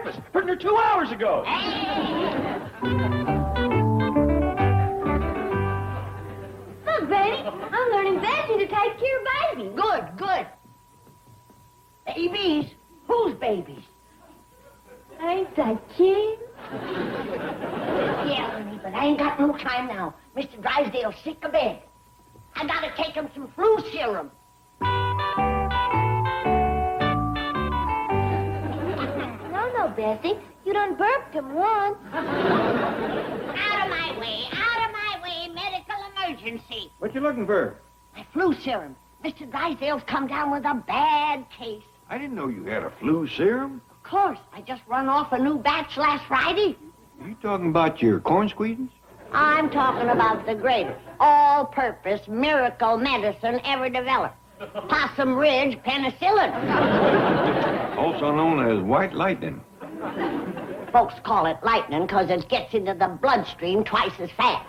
breakfast. Putting her 2 hours ago. Look, Betty, I'm learning Bessie to take care of babies. Good, good. Babies? Whose babies? Ain't that cute? Yeah, honey, but I ain't got no time now. Mr. Drysdale's sick of bed. I gotta take him some flu serum. No, Bessie. You done burped him once. Out of my way, medical emergency. What you looking for? My flu serum. Mr. Drysdale's come down with a bad case. I didn't know you had a flu serum. Of course, I just run off a new batch last Friday. Are you talking about your corn squeezins? I'm talking about the greatest all-purpose miracle medicine ever developed. Possum Ridge penicillin. Also known as white lightning. Folks call it lightning because it gets into the bloodstream twice as fast.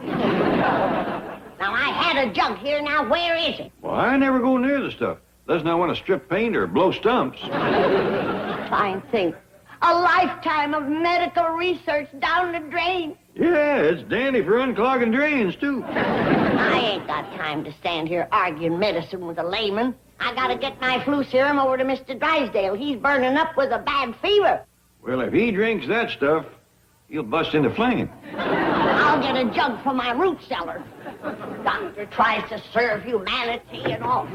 Now, I had a jug here. Now, where is it? Well, I never go near the stuff. Unless I want to strip paint or blow stumps. Fine thing. A lifetime of medical research down the drain. Yeah, it's dandy for unclogging drains, too. I ain't got time to stand here arguing medicine with a layman. I gotta get my flu serum over to Mr. Drysdale. He's burning up with a bad fever. Well, if he drinks that stuff, he'll bust into flame. I'll get a jug from my root cellar. Doctor tries to serve humanity and all.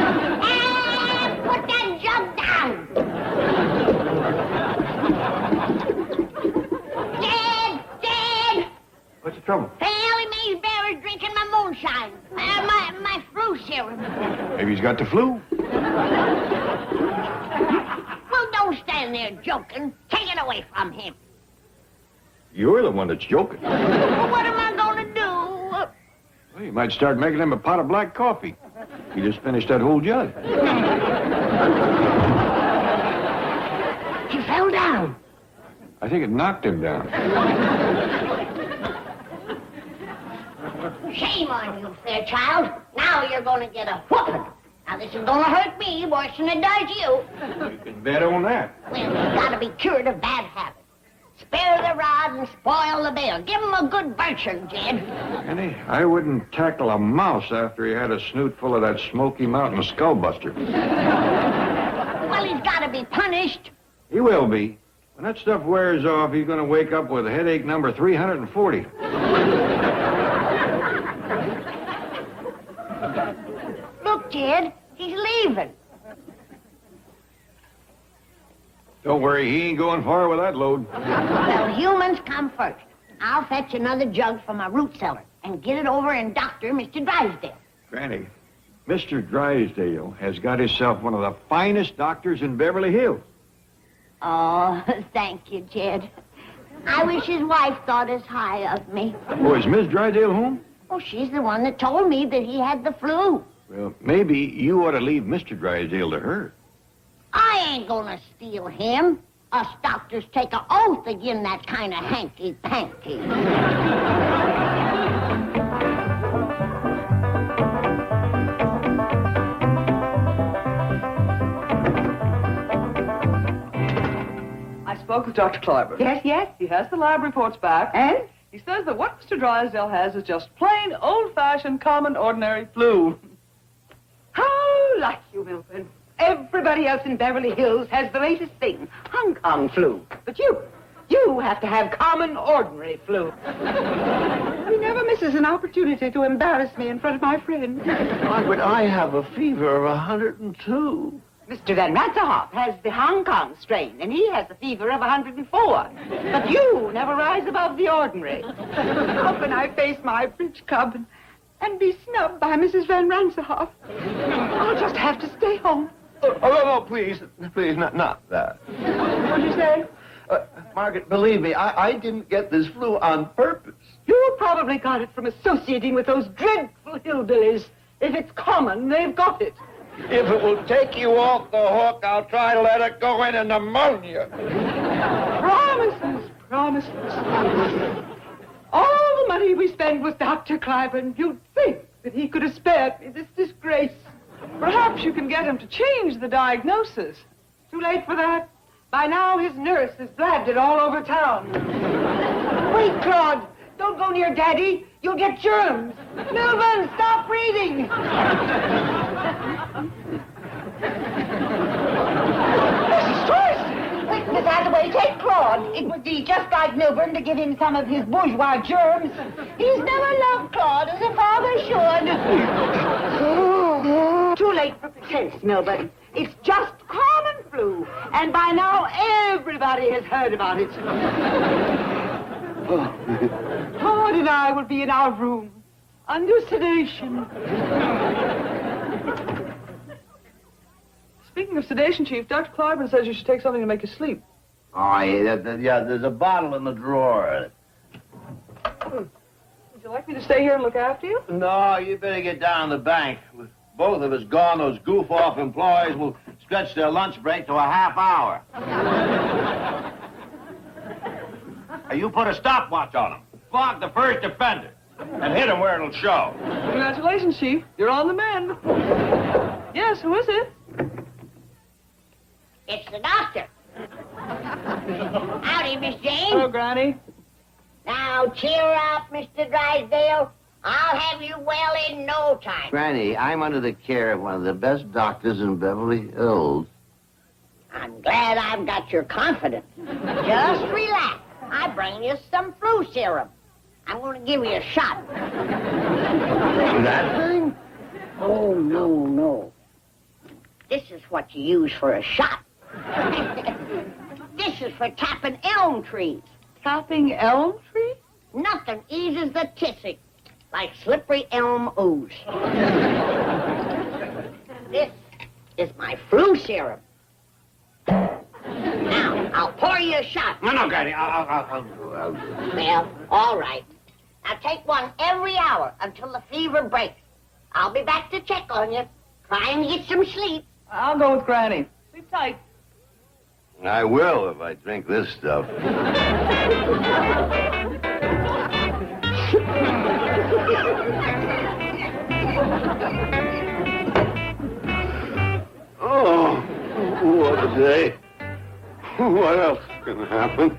And put that jug down. Dead. What's the trouble? Ellie Mae's bear is drinking my moonshine. My flu serum. Maybe he's got the flu. Well, don't stand there joking. Take it away from him. You're the one that's joking. Well, what am I going to do? Well, you might start making him a pot of black coffee. He just finished that whole jug. He fell down. I think it knocked him down. Shame on you, Fairchild. Now you're going to get a whooping. Now, this is going to hurt me worse than it does you. You can bet on that. Well, you've got to be cured of bad habits. Spare the rod and spoil the bear. Give him a good birching, Jed. Henny, I wouldn't tackle a mouse after he had a snoot full of that Smoky Mountain skullbuster. Well, he's got to be punished. He will be. When that stuff wears off, he's going to wake up with headache number 340. Look, Jed, he's leaving. Don't worry, he ain't going far with that load. Well, humans come first. I'll fetch another jug from my root cellar and get it over and doctor Mr. Drysdale. Granny, Mr. Drysdale has got himself one of the finest doctors in Beverly Hills. Oh, thank you, Jed. I wish his wife thought as high of me. Oh, is Miss Drysdale home? Oh, she's the one that told me that he had the flu. Well, maybe you ought to leave Mr. Drysdale to her. I ain't gonna steal him. Us doctors take an oath agin that kind of hanky-panky. I spoke with Dr. Clampetts. Yes. He has the lab reports back. And? He says that what Mr. Drysdale has is just plain, old-fashioned, common, ordinary flu. How like you, Milton. Everybody else in Beverly Hills has the latest thing, Hong Kong flu. But you have to have common, ordinary flu. He never misses an opportunity to embarrass me in front of my friends. Margaret, I have a fever of 102. Mr. Van Ratzenhoff has the Hong Kong strain, and he has a fever of 104. But you never rise above the ordinary. How can I face my bridge club and be snubbed by Mrs. Van Ratzenhoff? I'll just have to stay home. Oh, no, please, not that. What'd you say? Margaret, believe me, I didn't get this flu on purpose. You probably got it from associating with those dreadful hillbillies. If it's common, they've got it. If it will take you off the hook, I'll try to let it go into pneumonia. Promises. All the money we spend with Dr. Clampetts, you'd think that he could have spared me this disgrace. Perhaps you can get him to change the diagnosis. Too late for that. By now, his nurse has blabbed it all over town. Wait, Claude. Don't go near Daddy. You'll get germs. Milburn, stop breathing. Mrs. Joyce! Wait, Miss Hathaway, take Claude. It would be just like Milburn to give him some of his bourgeois germs. He's never loved Claude as a father should. Too late for pretense, Milburn. It's just common flu, and by now everybody has heard about it. Claude and I will be in our room, under sedation. Speaking of sedation, Chief, Dr. Cliburn says you should take something to make you sleep. Oh, yeah, there's a bottle in the drawer. Would you like me to stay here and look after you? No, you better get down to the bank. With both of us gone, those goof-off employees will stretch their lunch break to a half hour. You put a stopwatch on them. Flog the first offender. And hit him where it'll show. Congratulations, Chief. You're on the mend. Yes, who is it? It's the doctor. Howdy, Miss Jane. Hello, Granny. Now, cheer up, Mr. Drysdale. I'll have you well in no time. Granny, I'm under the care of one of the best doctors in Beverly Hills. I'm glad I've got your confidence. Just relax. I bring you some flu serum. I'm going to give you a shot. That thing? Oh, no. This is what you use for a shot. This is for tapping elm trees. Tapping elm tree? Nothing eases the tissing like slippery elm ooze. This is my flu serum. Now, I'll pour you a shot. No, Granny, I'll Well, all right. Now take one every hour until the fever breaks. I'll be back to check on you. Try and get some sleep. I'll go with Granny. Sleep tight. I will if I drink this stuff. Oh, what a day. What else can happen?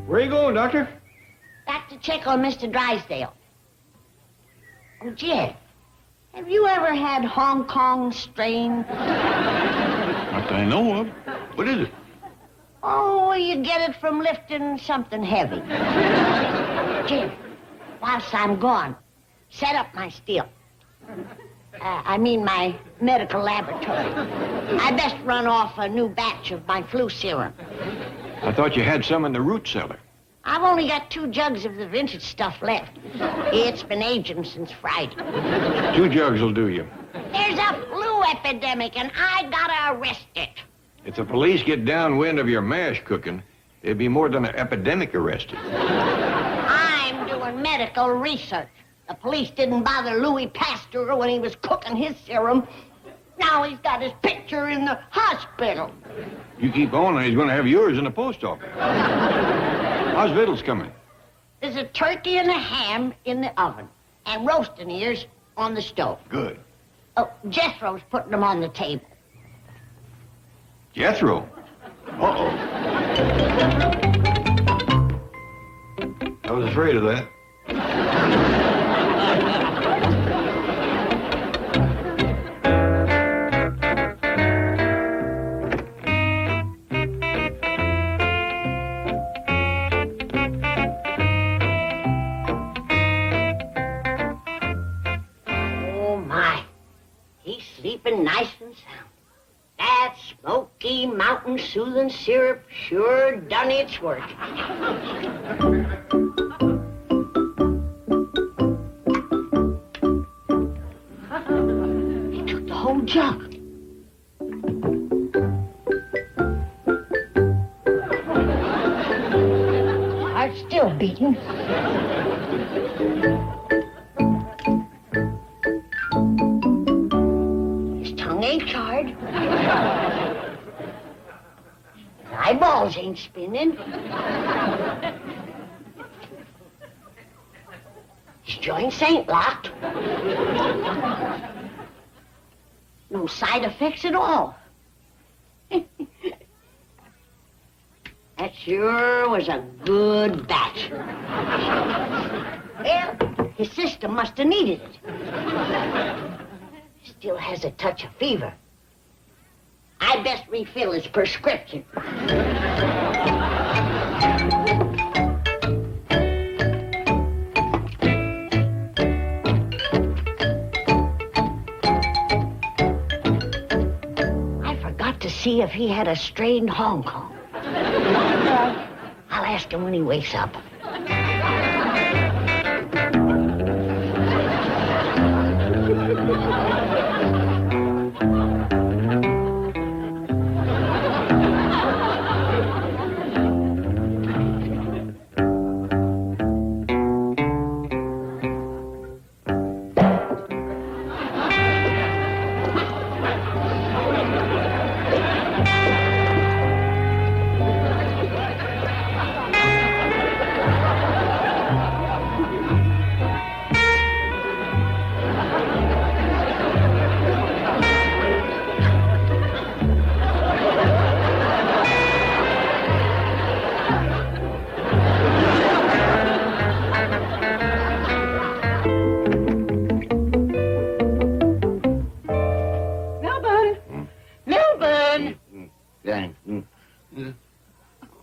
Where you going, Doctor? Back to check on Mr. Drysdale. Oh, Jeff, have you ever had Hong Kong strain? Not that I know of. What is it? Oh, you get it from lifting something heavy. Jeff, whilst I'm gone, set up my still. I mean my medical laboratory. I best run off a new batch of my flu serum. I thought you had some in the root cellar. I've only got 2 jugs of the vintage stuff left. It's been aging since Friday. 2 jugs will do you. There's a flu epidemic, and I gotta arrest it. If the police get downwind of your mash cooking, there'd be more than an epidemic arrested. I'm doing medical research. The police didn't bother Louis Pasteur when he was cooking his serum. Now he's got his picture in the hospital. You keep on and he's going to have yours in the post office. How's victuals coming? There's a turkey and a ham in the oven, and roasting ears on the stove. Good. Oh, Jethro's putting them on the table. Jethro? Uh-oh. I was afraid of that. Sleeping nice and sound. That Smoky Mountain soothing syrup sure done its work. He took the whole jug. still beating. His tongue ain't charred. His eyeballs ain't spinning. His joints ain't locked. No side effects at all. That sure was a good batch. Well, his system must have needed it. Still has a touch of fever. I best refill his prescription. See if he had a strained Hong Kong. I'll ask him when he wakes up.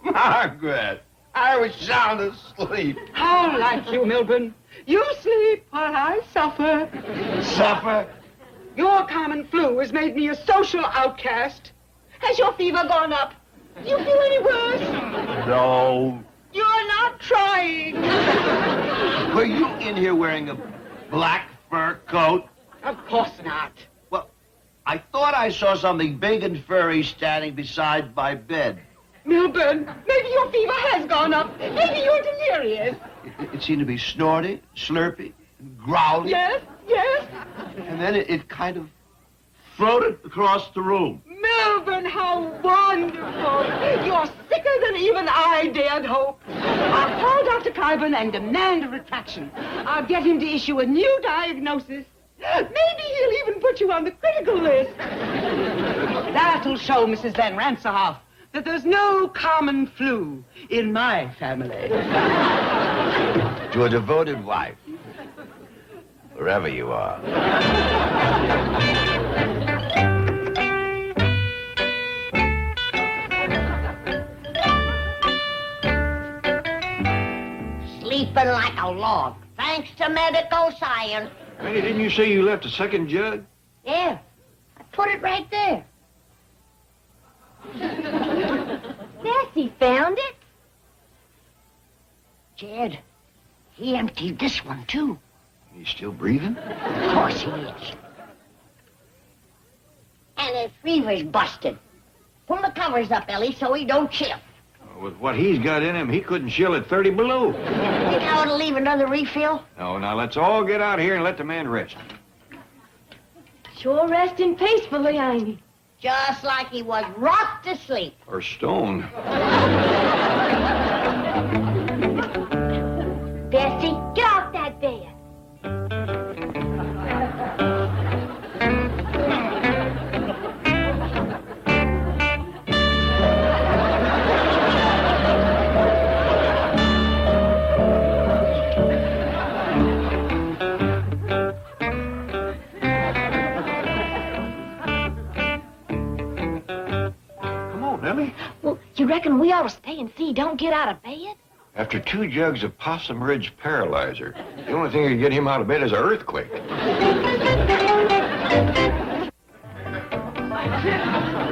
Margaret, I was sound asleep. How like you, Milburn. You sleep while I suffer. Suffer? Your common flu has made me a social outcast. Has your fever gone up? Do you feel any worse? No. You're not trying. Were you in here wearing a black fur coat? Of course not. Well, I thought I saw something big and furry standing beside my bed. Milburn, maybe your fever has gone up. Maybe you're delirious. It seemed to be snorting, slurping, growling. Yes, yes. And then it kind of floated across the room. Milburn, how wonderful. You're sicker than even I dared hope. I'll call Dr. Carbon and demand a retraction. I'll get him to issue a new diagnosis. Maybe he'll even put you on the critical list. That'll show Mrs. Van Ransohoff that there's no common flu in my family. To a devoted wife, wherever you are. Sleeping like a log, thanks to medical science. Hey, didn't you say you left a second jug? Yeah, I put it right there. Bessie found it. Jed, he emptied this one, too. He's still breathing? Of course he is. And his fever's busted. Pull the covers up, Ellie, so he don't chill. With what he's got in him, he couldn't chill at 30 below. Think I ought to leave another refill? No, now let's all get out here and let the man rest. Sure resting peacefully, ain't he? Just like he was rocked to sleep. Or stone. Bessie, get off that bed. Well, you reckon we ought to stay and see he don't get out of bed? After 2 jugs of Possum Ridge Paralyzer, the only thing that can get him out of bed is an earthquake.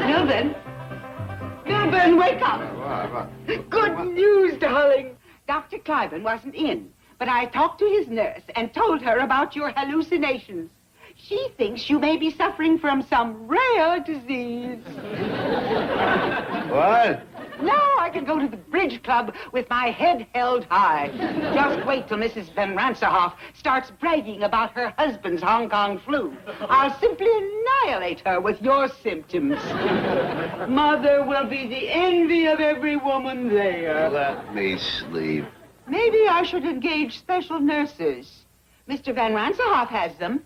Milburn. Milburn, wake up. Good news, darling. Dr. Cliven wasn't in, but I talked to his nurse and told her about your hallucinations. She thinks you may be suffering from some rare disease. What? No, I can go to the bridge club with my head held high. Just wait till Mrs. Van Ranserhoff starts bragging about her husband's Hong Kong flu. I'll simply annihilate her with your symptoms. Mother will be the envy of every woman there. Let me sleep. Maybe I should engage special nurses. Mr. Van Ranserhoff has them.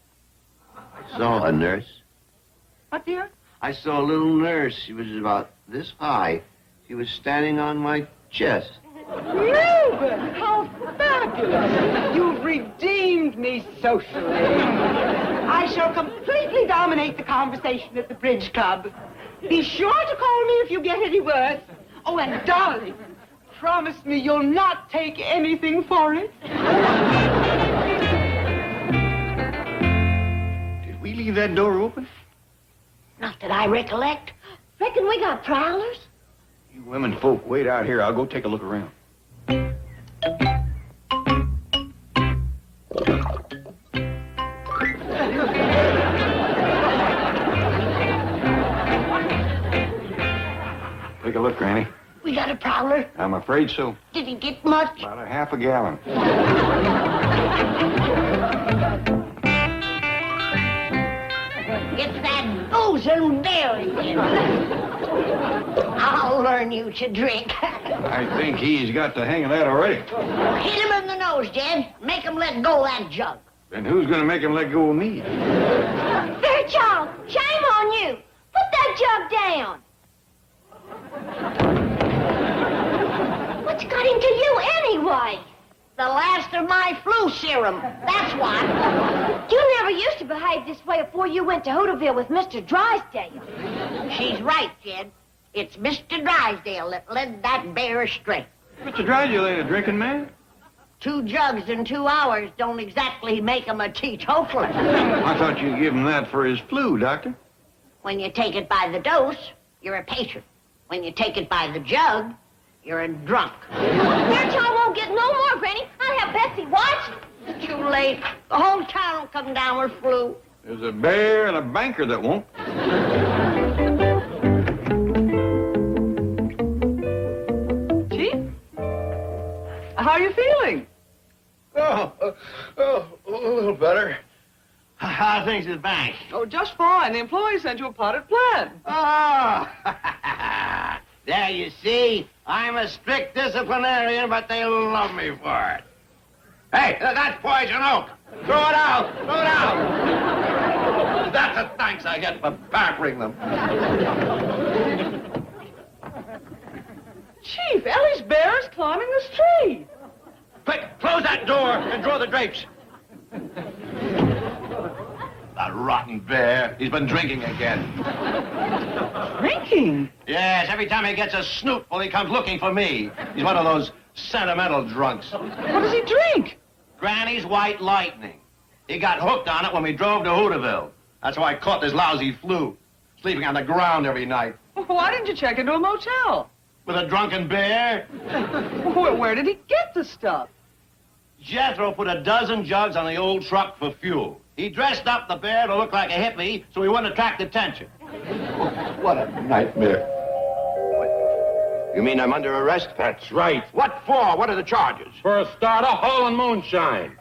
I saw a nurse. What, dear? I saw a little nurse. She was about this high. She was standing on my chest. Reuben, how fabulous! You've redeemed me socially. I shall completely dominate the conversation at the bridge club. Be sure to call me if you get any worse. Oh, and darling, promise me you'll not take anything for it. Did we leave that door open? Not that I recollect. Reckon we got prowlers? You women folk wait out here. I'll go take a look around. Take a look, Granny. We got a prowler. I'm afraid so. Did he get much? About a half a gallon. It's that boozing bear again. I'll learn you to drink. I think he's got the hang of that already. Hit him in the nose, Jed. Make him let go of that jug. Then who's going to make him let go of me? Fairchild, shame on you. Put that jug down. What's got into you anyway? The last of my flu serum. That's what. You never used to behave this way before you went to Hooterville with Mr. Drysdale. She's right, Jed. It's Mr. Drysdale that led that bear astray. Mr. Drysdale ain't a drinking man. 2 jugs in 2 hours don't exactly make him a teetotaler. I thought you'd give him that for his flu, Doctor. When you take it by the dose, you're a patient. When you take it by the jug, you're a drunk. Fairchild won't get no more, Granny. I'll have Betsy watch. It's too late. The whole town will come down with flu. There's a bear and a banker that won't. Chief? How are you feeling? A little better. How are things at the bank? Oh, just fine. The employee sent you a potted plant. Oh, there you see. I'm a strict disciplinarian, but they love me for it. Hey, that's poison oak. Throw it out. Throw it out. That's the thanks I get for pampering them. Chief, Ellie's bear is climbing this tree. Quick, close that door and draw the drapes. That rotten bear. He's been drinking again. Drinking? Yes, every time he gets a snootful, he comes looking for me. He's one of those sentimental drunks. What does he drink? Granny's White Lightning. He got hooked on it when we drove to Hooterville. That's how I caught this lousy flu. Sleeping on the ground every night. Why didn't you check into a motel? With a drunken bear? Where did he get the stuff? Jethro put a dozen jugs on the old truck for fuel. He dressed up the bear to look like a hippie so he wouldn't attract attention. What a nightmare. What? You mean I'm under arrest? That's right. What for? What are the charges? For a starter, hauling moonshine.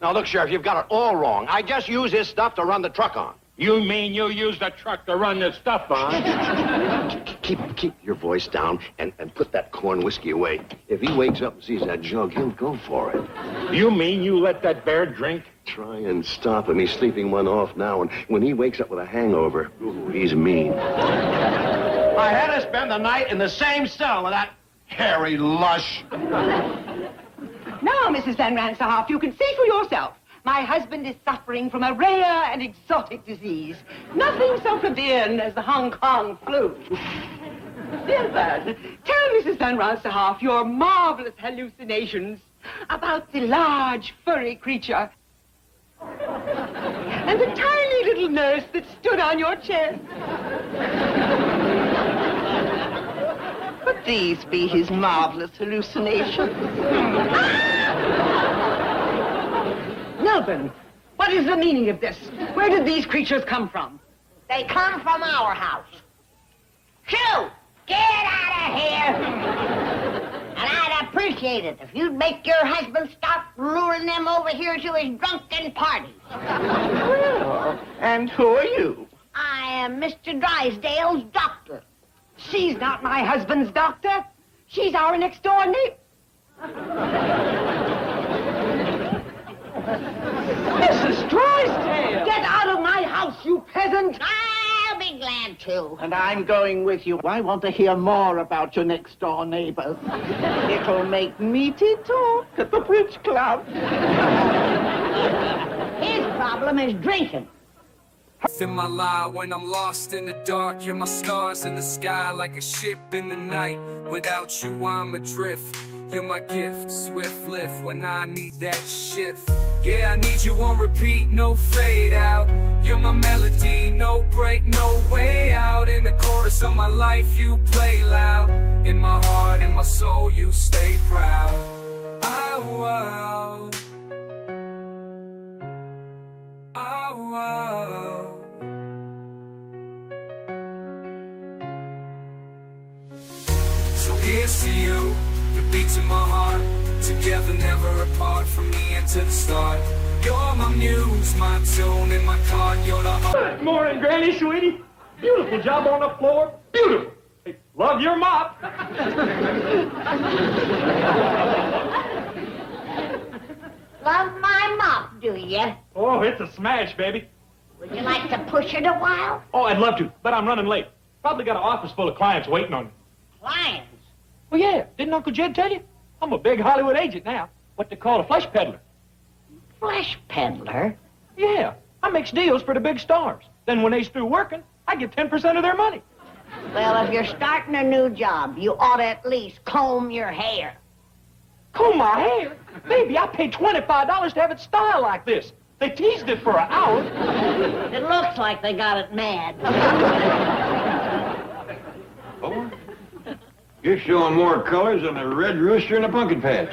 Now, look, Sheriff, you've got it all wrong. I just use his stuff to run the truck on. You mean you use the truck to run this stuff on? Keep your voice down and put that corn whiskey away. If he wakes up and sees that jug, he'll go for it. You mean you let that bear drink? Try and stop him. He's sleeping one off now, and when he wakes up with a hangover, ooh, he's mean. I had to spend the night in the same cell with that hairy lush. Now, Mrs. Van Ranserhoff, you can see for yourself. My husband is suffering from a rare and exotic disease. Nothing so plebeian as the Hong Kong flu. Dear Bud, tell Mrs. Van Ranserhoff your marvelous hallucinations about the large, furry creature and the tiny little nurse that stood on your chest. But these be his marvelous hallucinations. Melvin, what is the meaning of this? Where did these creatures come from? They come from our house. Shoo! Get out of here! appreciate it if you'd make your husband stop luring them over here to his drunken parties. Well, and who are you? I am Mr. Drysdale's doctor. She's not my husband's doctor. She's our next-door neighbor. Mrs. Drysdale! Get out of my house, you peasant! I'll be glad to. And I'm going with you. I want to hear more about your next-door neighbors. It'll make meaty talk at the bridge club. His problem is drinking. In my life when I'm lost in the dark, you're my stars in the sky like a ship in the night. Without you I'm adrift. You're my gift, swift lift when I need that shift. Yeah, I need you on repeat, no fade out. You're my melody, no break, no way out. In the chorus of my life you play loud. In my heart, in my soul you stay proud. Oh, wow. Oh, wow. So here's to you, the beats in my heart, together never apart, from the end to the start. You're my muse, my tune and my card, you're the heart. Good morning, Granny, sweetie. Beautiful job on the floor. Beautiful. Hey, love your mop. Love my mop, do you? Oh, it's a smash, baby. Would you like to push it a while? Oh, I'd love to, but I'm running late. Probably got an office full of clients waiting on me. Clients? Well, yeah, didn't Uncle Jed tell you? I'm a big Hollywood agent now. What they call a flesh peddler. Flesh peddler? Yeah, I makes deals for the big stars. Then when they's through working, I get 10% of their money. Well, if you're starting a new job, you ought to at least comb your hair. Comb my hair? Baby, I paid $25 to have it styled like this. They teased it for an hour. It looks like they got it mad. Oh, you're showing more colors than a red rooster in a pumpkin patch.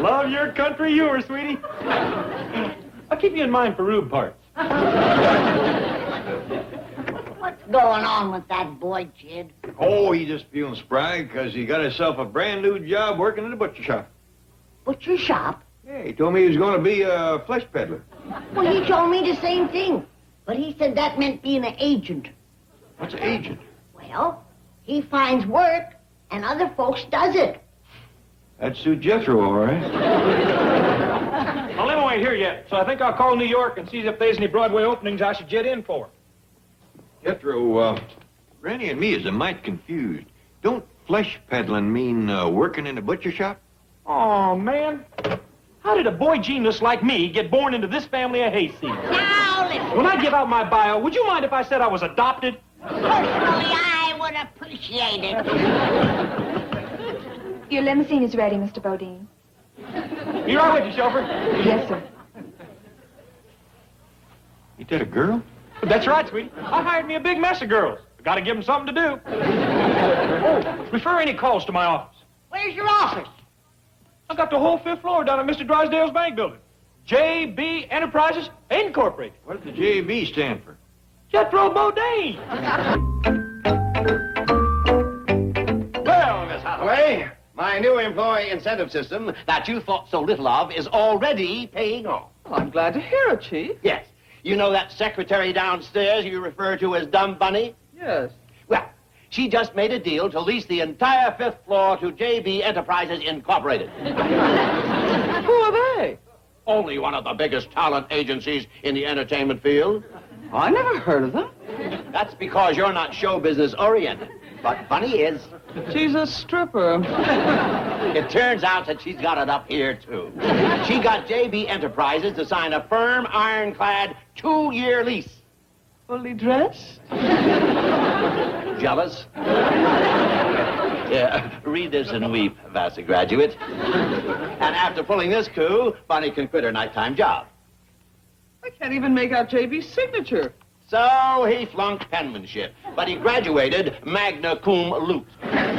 Love your country humor, sweetie. I'll keep you in mind for rube parts. What's going on with that boy, Jed? Oh, he's just feeling spry because he got himself a brand new job working in a butcher shop. Butcher shop? Yeah, he told me he was going to be a flesh peddler. Well, he told me the same thing. But he said that meant being an agent. What's an agent? Well, he finds work and other folks does it. That'd suit Jethro, all right. Well, Limo ain't here yet, so I think I'll call New York and see if there's any Broadway openings I should jet in for. Jethro, Granny and me is a mite confused. Don't flesh peddling mean working in a butcher shop? Oh, man. How did a boy genius like me get born into this family of hayseeds? Now, listen. When I give out my bio, would you mind if I said I was adopted? Personally, I would appreciate it. Your limousine is ready, Mr. Bodine. You right with you, chauffeur? Yes, sir. Ain't that a girl? That's right, sweetie. I hired me a big mess of girls. Got to give them something to do. Oh, refer any calls to my office. Where's your office? I got the whole 5th floor down at Mr. Drysdale's bank building. J.B. Enterprises Incorporated. What does the J.B. stand for? Jethro Bodine. Well, Miss Hathaway, my new employee incentive system that you thought so little of is already paying off. Well, I'm glad to hear it, Chief. Yes. You know that secretary downstairs you refer to as Dumb Bunny? Yes. Well, she just made a deal to lease the entire 5th floor to J.B. Enterprises Incorporated. Who are they? Only one of the biggest talent agencies in the entertainment field. I never heard of them. That's because you're not show business oriented. But Bunny is. She's a stripper. It turns out that she's got it up here, too. She got J.B. Enterprises to sign a firm, ironclad, 2-year lease. Fully dressed? Jealous? Yeah, read this and weep, Vassar graduate. And after pulling this coup, Bunny can quit her nighttime job. I can't even make out JB's signature. So he flunked penmanship, but he graduated magna cum laude.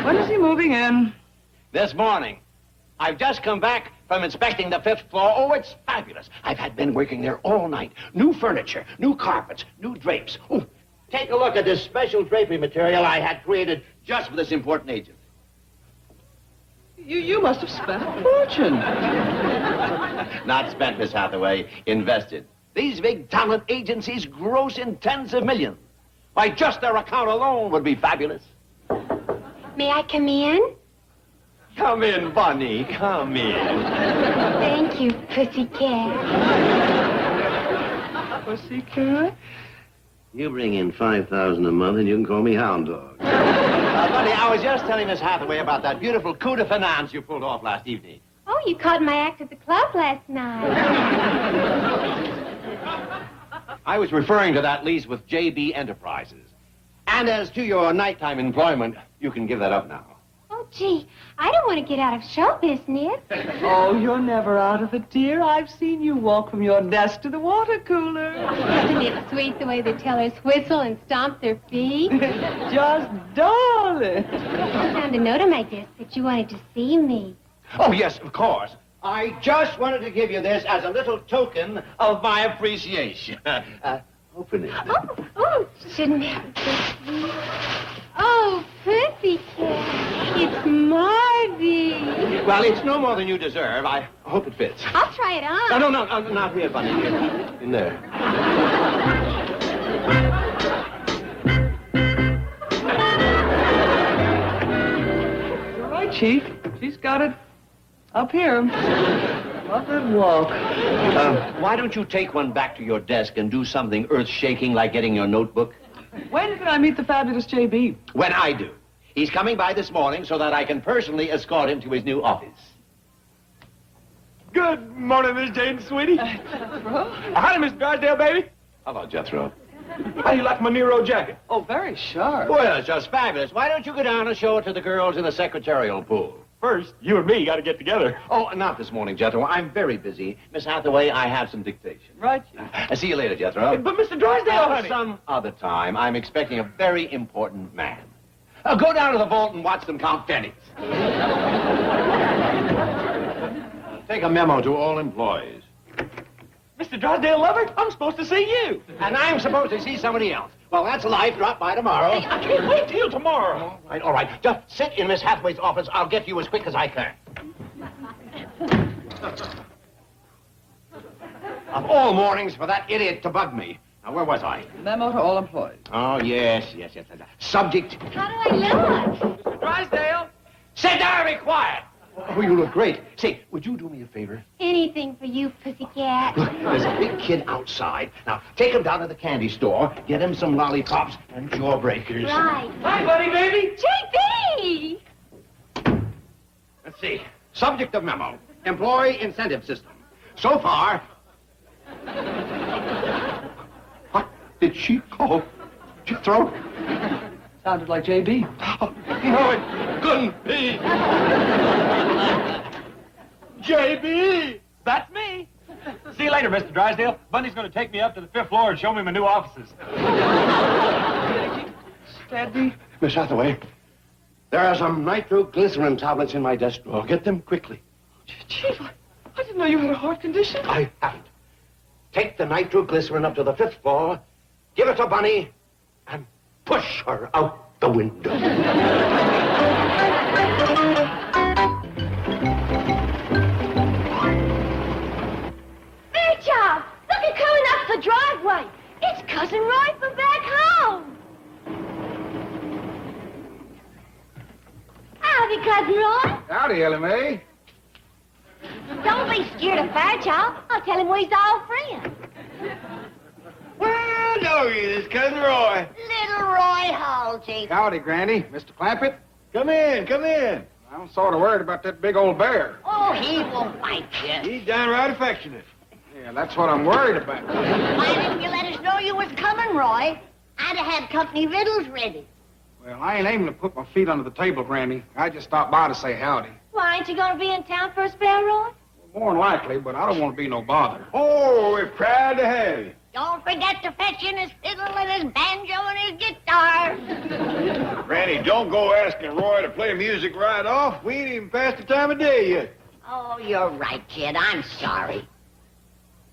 When is he moving in? This morning. I've just come back from inspecting the 5th floor. Oh, it's fabulous. I've had men working there all night. New furniture, new carpets, new drapes. Oh, take a look at this special drapery material I had created just for this important agent. You must have spent a fortune. Not spent, Miss Hathaway. Invested. These big talent agencies gross in tens of millions. Why, just their account alone would be fabulous. May I come in? Come in, Bunny. Come in. Thank you, pussycat. Pussycat? You bring in $5,000 a month and you can call me Hound Dog. Bunny, I was just telling Miss Hathaway about that beautiful coup de finance you pulled off last evening. Oh, you caught my act at the club last night. I was referring to that lease with JB Enterprises. And as to your nighttime employment, you can give that up now. Oh, gee, I don't want to get out of show business. Oh, you're never out of it, dear. I've seen you walk from your desk to the water cooler. Isn't it sweet the way the tellers whistle and stomp their feet? Just darling. I found a note on my desk that you wanted to see me. Oh, yes, of course. I just wanted to give you this as a little token of my appreciation. Open it. Oh, shouldn't have been. Oh, pussycat, it's Marty. Well, it's no more than you deserve. I hope it fits. I'll try it on. No, not here, Bunny. In there. You're right, Chief. She's got it up here. Love that walk. Why don't you take one back to your desk and do something earth-shaking like getting your notebook? When did I meet the fabulous JB? When I do. He's coming by this morning so that I can personally escort him to his new office. Good morning, Miss Jane, sweetie. Hi, Mr. Drysdale, baby. Hello, Jethro. How do you like my Nero jacket? Oh, very sharp. Well, it's just fabulous. Why don't you go down and show it to the girls in the secretarial pool? First, you and me got to get together. Oh, not this morning, Jethro. I'm very busy. Miss Hathaway, I have some dictation. Right. See you later, Jethro. But Mr. Drysdale, honey. Some other time, I'm expecting a very important man. Go down to the vault and watch them count pennies. Take a memo to all employees. Mr. Drysdale, lover, I'm supposed to see you. And I'm supposed to see somebody else. Well, that's life. Drop by tomorrow. I can't wait till tomorrow. All right. Just sit in Miss Hathaway's office. I'll get you as quick as I can. Of all mornings for that idiot to bug me. Now, where was I? Memo to all employees. Oh, yes. Subject. How do I look? Mr. Drysdale. Sit down and be quiet. Oh, you look great. Say, would you do me a favor? Anything for you, pussycat. Look, there's a big kid outside. Now, take him down to the candy store, get him some lollipops and jawbreakers. Right. Hi, buddy, baby. JB! Let's see. Subject of memo. Employee incentive system. So far... What did she call Jethro? Sounded like JB. No, it couldn't be. JB. That's me. See you later, Mr. Drysdale. Bunny's going to take me up to the 5th floor and show me my new offices. Steady. Miss Hathaway, there are some nitroglycerin tablets in my desk drawer. Get them quickly. Chief, I didn't know you had a heart condition. I haven't. Take the nitroglycerin up to the 5th floor, give it to Bunny, and push her out the window. Fairchild, look at coming up the driveway. It's Cousin Roy from back home. Howdy, Cousin Roy. Howdy, Ellie Mae. Don't be scared of Fairchild. I'll tell him we's all friends. Well, doggy, this Cousin Roy. Little Roy Halsey. Howdy, Granny. Mr. Clampett. Come in, come in. I'm sort of worried about that big old bear. Oh, he won't bite you. He's downright affectionate. Yeah, that's what I'm worried about. Why didn't you let us know you was coming, Roy? I'd have had company victuals ready. Well, I ain't aiming to put my feet under the table, Granny. I just stopped by to say howdy. Why, ain't you going to be in town for a spell, Roy? More than likely, but I don't want to be no bother. Oh, we're proud to have you. Don't forget to fetch in his fiddle and his banjo and his guitar. Granny, don't go asking Roy to play music right off. We ain't even past the time of day yet. Oh, you're right, kid. I'm sorry.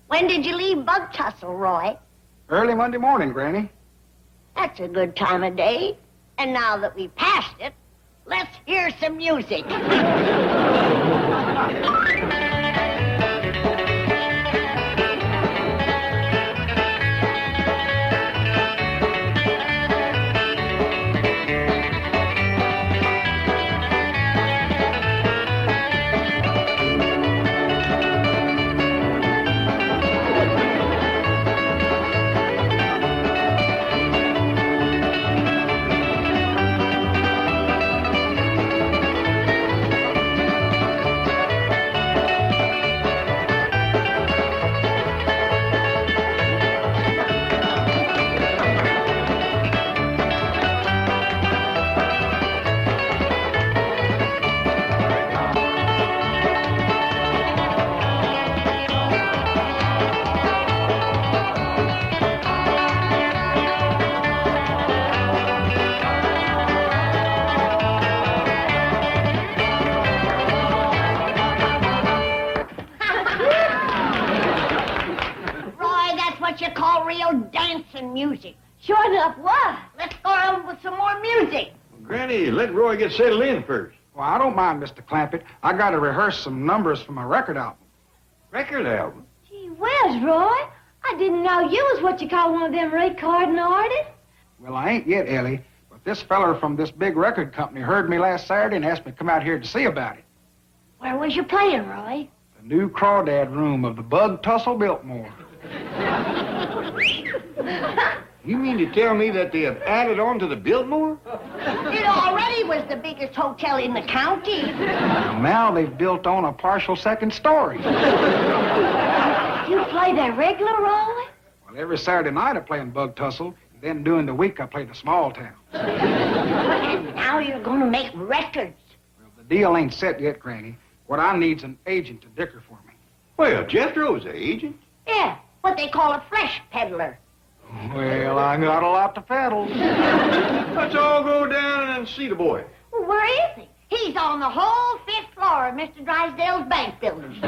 When did you leave Bug Tussle, Roy? Early Monday morning, Granny. That's a good time of day. And now that we passed it, Let's hear some music. Music. Sure enough, what? Let's go on with some more music. Granny, let Roy get settled in first. Well, I don't mind, Mr. Clampett. I got to rehearse some numbers for my record album. Record album? Gee whiz, Roy. I didn't know you was what you call one of them recording artists. Well, I ain't yet, Ellie. But this feller from this big record company heard me last Saturday and asked me to come out here to see about it. Where was you playing, Roy? The new crawdad room of the Bug Tussle Biltmore. You mean to tell me that they have added on to the Biltmore? It already was the biggest hotel in the county. Well, now they've built on a partial second story. You play there regular, Roy? Well, every Saturday night I play in Bug Tussle. Then during the week I play the small town. And now you're going to make records. Well, the deal ain't set yet, Granny. What I need's an agent to dicker for me. Well, Jethro's the agent. Yeah, what they call a flesh peddler. Well, I got a lot to peddle. Let's all go down and see the boy. Well, where is he? He's on the whole 5th floor of Mr. Drysdale's bank building.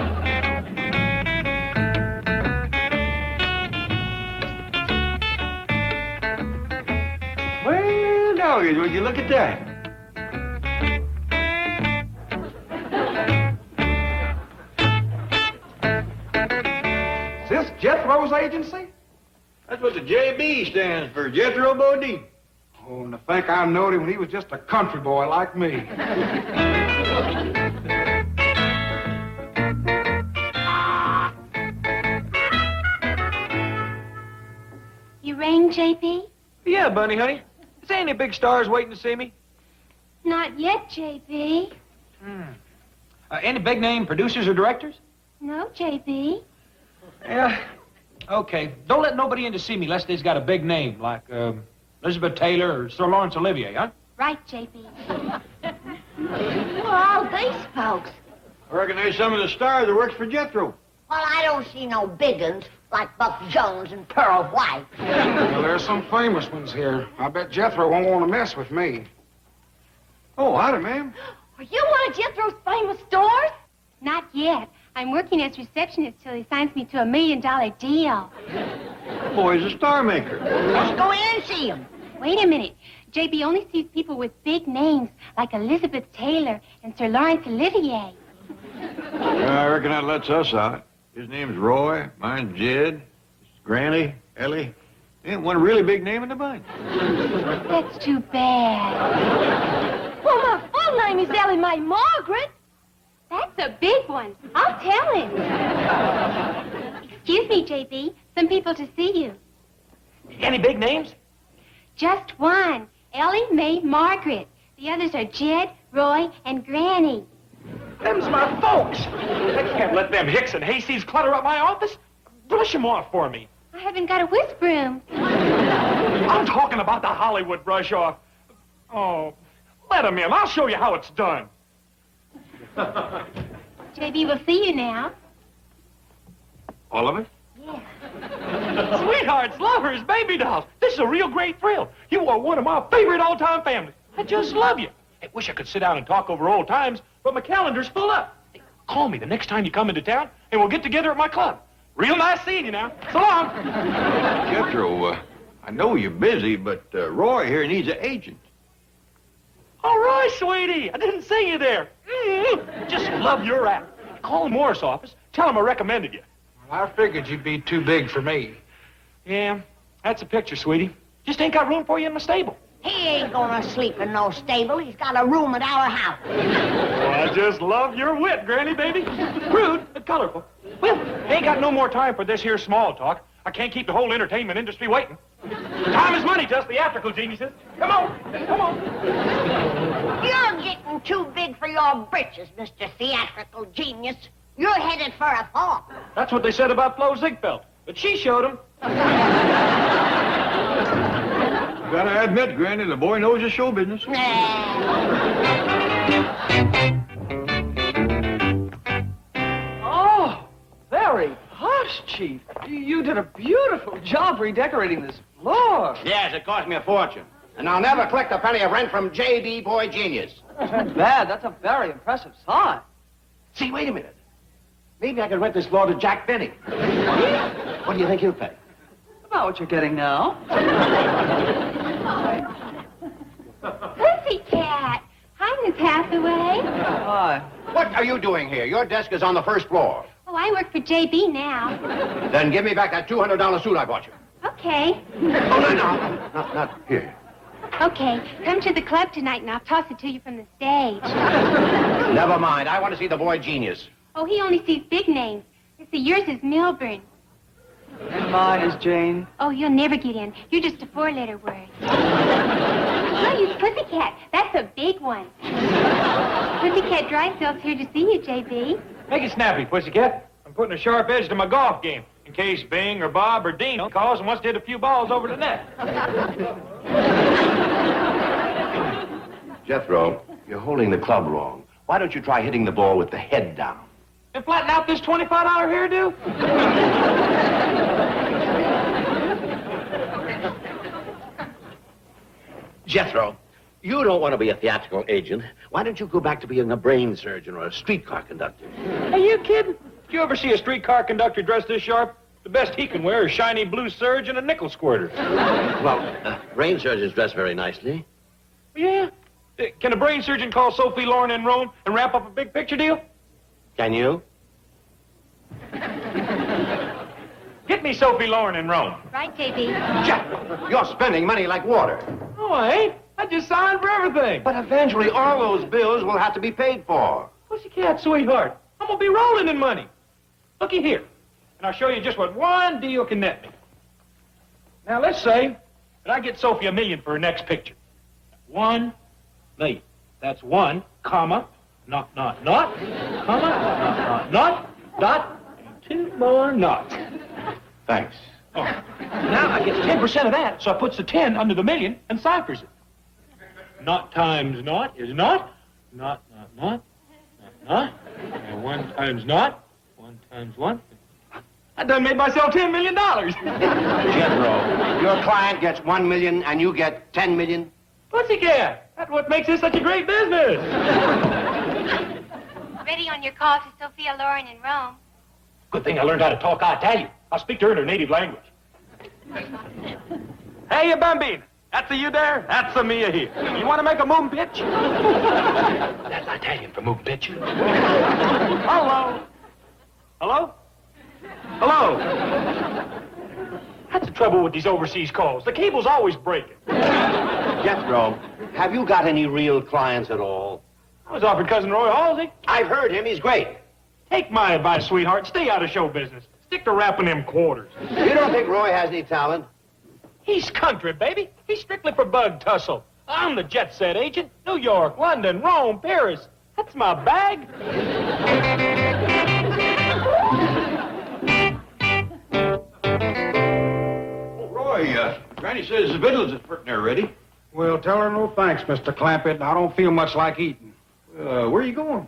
Well, doggies, would you look at that? Is this Jethro's agency? That's what the JB stands for, Jethro Bodine. Oh, and to think I knowed him when he was just a country boy like me. You rang, JP? Yeah, Bunny, honey. Is there any big stars waiting to see me? Not yet, JP. Any big-name producers or directors? No, JP. Yeah. Okay. Don't let nobody in to see me unless they's got a big name, like Elizabeth Taylor or Sir Lawrence Olivier, huh? Right, JP. Who are all these folks? I reckon there's some of the stars that works for Jethro. Well, I don't see no big uns like Buck Jones and Pearl White. Well, there's some famous ones here. I bet Jethro won't want to mess with me. Oh, howdy, ma'am. Are you one of Jethro's famous stars? Not yet. I'm working as receptionist till he signs me to $1 million deal. The boy's a star maker. Let's go in and see him. Wait a minute. JB only sees people with big names like Elizabeth Taylor and Sir Lawrence Olivier. I reckon that lets us out. His name's Roy. Mine's Jed. Granny, Ellie. Ain't one really big name in the bunch. That's too bad. Well, my full name is Ellie Mae Margaret. That's a big one. I'll tell him. Excuse me, JB. Some people to see you. Any big names? Just one. Ellie Mae Margaret. The others are Jed, Roy, and Granny. Them's my folks. I can't let them hicks and hayseeds clutter up my office. Brush them off for me. I haven't got a whisk broom. I'm talking about the Hollywood brush off. Oh, let them in. I'll show you how it's done. JB will see you now. All of it? Yeah. Sweethearts, lovers, baby dolls. This is a real great thrill. You are one of my favorite all-time families. I just love you. I wish I could sit down and talk over old times, but my calendar's full up. Hey, call me the next time you come into town, and we'll get together at my club. Real nice seeing you now. So long. Jethro, I know you're busy, but Roy here needs an agent. All right, sweetie. I didn't see you there. Just love your act. Call the Morris office. Tell them I recommended you. Well, I figured you'd be too big for me. Yeah, that's a picture, sweetie. Just ain't got room for you in my stable. He ain't gonna sleep in no stable. He's got a room at our house. Well, I just love your wit, Granny, baby. Crude, but colorful. Well, ain't got no more time for this here small talk. I can't keep the whole entertainment industry waiting. Time is money to us theatrical geniuses. Come on, come on. You're getting too big for your britches, Mr. Theatrical Genius. You're headed for a fall. That's what they said about Flo Ziegfeld, but she showed them. Gotta admit, Granny, the boy knows his show business. Oh, very posh, Chief. You did a beautiful job redecorating this floor. Yes, it cost me a fortune. And I'll never collect a penny of rent from J.B. Boy Genius. That's bad. That's a very impressive sign. See, wait a minute. Maybe I can rent this floor to Jack Benny. What do you think he'll pay? About what you're getting now. Pussycat. Hi, Miss Hathaway. Hi. What are you doing here? Your desk is on the first floor. Oh, I work for J.B. now. Then give me back that $200 suit I bought you. Okay. Oh, no. Not here. Okay, come to the club tonight and I'll toss it to you from the stage. Never mind. I want to see the Boy Genius. Oh, he only sees big names. You see, yours is Milburn. And mine is Jane. Oh, you'll never get in. You're just a four-letter word. No, use Pussycat. That's a big one. Pussycat Drysdale's here to see you, J.B. Make it snappy, Pussycat. I'm putting a sharp edge to my golf game in case Bing or Bob or Dean calls and wants to hit a few balls over the net. Jethro, you're holding the club wrong. Why don't you try hitting the ball with the head down? And flatten out this $25 hairdo? Jethro, you don't want to be a theatrical agent. Why don't you go back to being a brain surgeon or a streetcar conductor? Are you kidding? Did you ever see a streetcar conductor dressed this sharp? The best he can wear is shiny blue serge and a nickel squirter. Well, brain surgeons dress very nicely. Yeah. Can a brain surgeon call Sophie Loren in Rome and wrap up a big picture deal? Can you? Get me Sophie Loren in Rome. Right, J.B. Jethro, you're spending money like water. No, I ain't. I just signed for everything. But eventually all those bills will have to be paid for. Pussycat, sweetheart, I'm going to be rolling in money. Looky here, and I'll show you just what one deal can net me. Now, let's say that I get Sophie $1 million for her next picture. 1 million. That's 1, comma, not, comma, not, dot, and 2 more knots. Thanks. Oh. Now I get 10% of that, so I puts the 10 under the million and ciphers it. Not times not is not. Not. And 1 times not. 1 times 1. I done made myself $10 million. Jethro, your client gets 1 million and you get 10 million? Pussycat, that's what makes this such a great business. Ready on your call to Sophia Loren in Rome. Good thing I learned how to talk Italian. I'll speak to her in her native language. Hey, you bambino. That's a you there? That's a me here. You want to make a moving pitch? That's Italian for moving pitch. Hello? Hello? Hello? That's the trouble with these overseas calls. The cable's always breaking. Jethro, have you got any real clients at all? I was offered Cousin Roy Halsey. I've heard him. He's great. Take my advice, sweetheart. Stay out of show business. Stick to wrapping them quarters. You don't think Roy has any talent? He's country, baby. He's strictly for bug tussle. I'm the jet set agent. New York, London, Rome, Paris. That's my bag. Oh, Roy, Granny says the victuals is pretty near ready. Well, tell her no thanks, Mr. Clampett. I don't feel much like eating. Where are you going?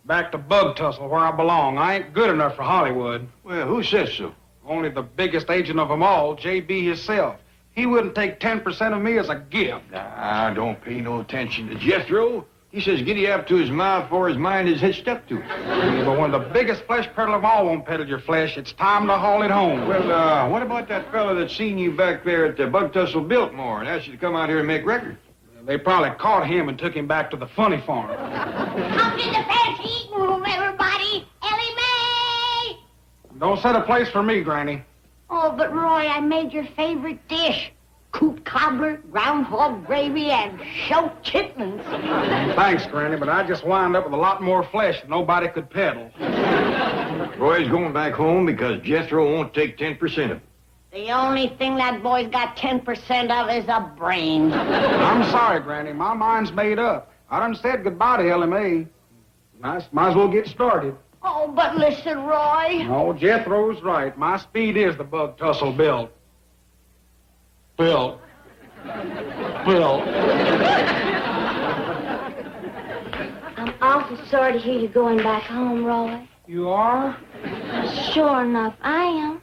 Back to bug tussle, where I belong. I ain't good enough for Hollywood. Well, who says so? Only the biggest agent of them all, J.B. himself. He wouldn't take 10% of me as a gift. Don't pay no attention to Jethro. He says giddy up to his mouth before his mind is hitched up to. Yeah, but when the biggest flesh peddler of all won't peddle your flesh, it's time to haul it home. Well, what about that fella that seen you back there at the Bug Tussle Biltmore and asked you to come out here and make records? They probably caught him and took him back to the funny farm. Come to the fancy eating room, everybody. Ellie Mae! Don't set a place for me, Granny. Oh, but Roy, I made your favorite dish. Coot cobbler, groundhog gravy, and choke chitlins. Thanks, Granny, but I just wound up with a lot more flesh than nobody could peddle. Roy's going back home because Jethro won't take 10% of it. The only thing that boy's got 10% of is a brain. I'm sorry, Granny. My mind's made up. I done said goodbye to LMA. Might as well get started. Oh, but listen, Roy. No, Jethro's right. My speed is the bug tussle built. Built. I'm awful sorry to hear you going back home, Roy. You are? Sure enough, I am.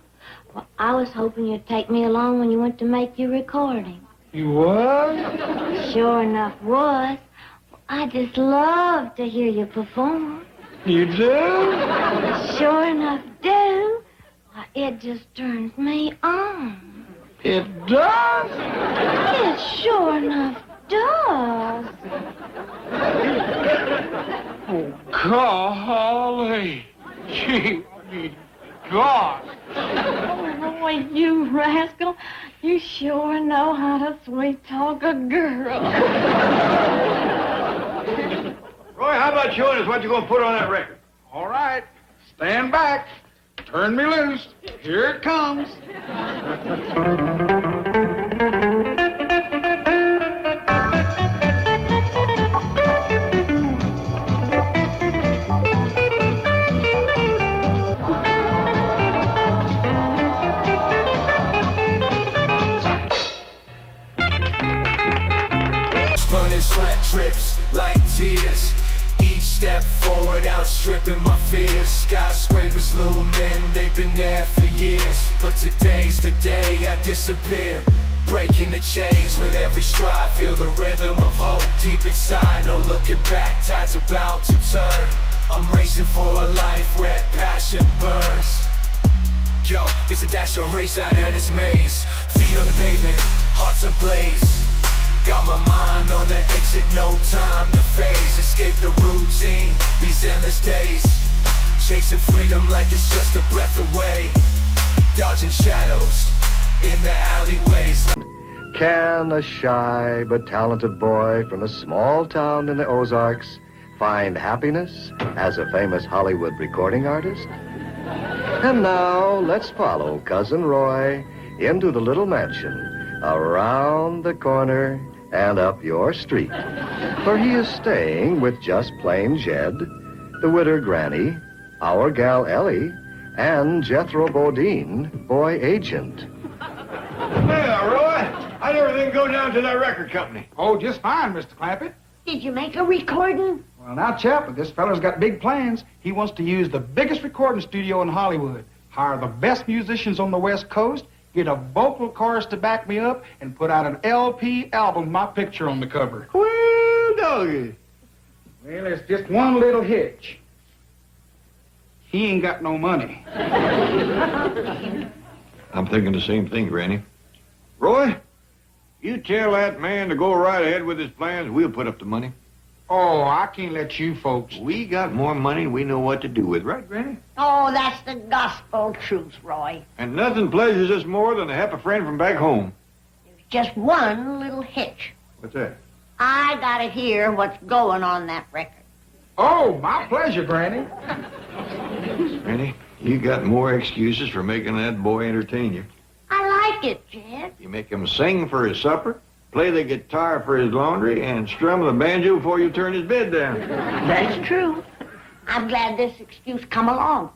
Well, I was hoping you'd take me along when you went to make your recording. You what? Sure enough was. Well, I just love to hear you perform. You do? Sure enough do. Why, it just turns me on. It does? It sure enough does. Oh, golly. Gee, God. Oh, Roy, you rascal. You sure know how to sweet-talk a girl. Roy, how about showing us what you're going to put on that record? All right. Stand back. Turn me loose. Here it comes. Running sweat drips like tears. Each step forward outstripping my fears. Skyscrapers looming, they've been there for years. But today's the day I disappear. Breaking the chains with every stride. Feel the rhythm of hope deep inside. No looking back, tide's about to turn. I'm racing for a life where passion burns. Yo, it's a dash or race out of this maze. Feet on the pavement, hearts ablaze. Got my mind on the exit, no time to phase. Escape the routine, these endless days. Chasing freedom like it's just a breath away. Dodging shadows in the alleyways. Can a shy but talented boy from a small town in the Ozarks find happiness as a famous Hollywood recording artist? And now, let's follow Cousin Roy into the little mansion, around the corner, and up your street. For he is staying with just plain Jed, the widder Granny, our gal Ellie, and Jethro Bodine, boy agent. Yeah, Roy. How'd everything go down to that record company? Oh, just fine, Mr. Clampett. Did you make a recording? Well, now, Chap, this fella's got big plans. He wants to use the biggest recording studio in Hollywood, hire the best musicians on the West Coast, get a vocal chorus to back me up, and put out an LP album with my picture on the cover. Well, doggy. Well, there's just one little hitch. He ain't got no money. I'm thinking the same thing, Granny. Roy, you tell that man to go right ahead with his plans. We'll put up the money. Oh, I can't let you folks. We got more money than we know what to do with, right, Granny? Oh, that's the gospel truth, Roy. And nothing pleasures us more than to help a friend from back home. There's just one little hitch. What's that? I gotta hear what's going on that record. Oh, my pleasure, Granny. Granny, you got more excuses for making that boy entertain you. I like it, Jed. You make him sing for his supper, play the guitar for his laundry, and strum the banjo before you turn his bed down. That's true. I'm glad this excuse come along.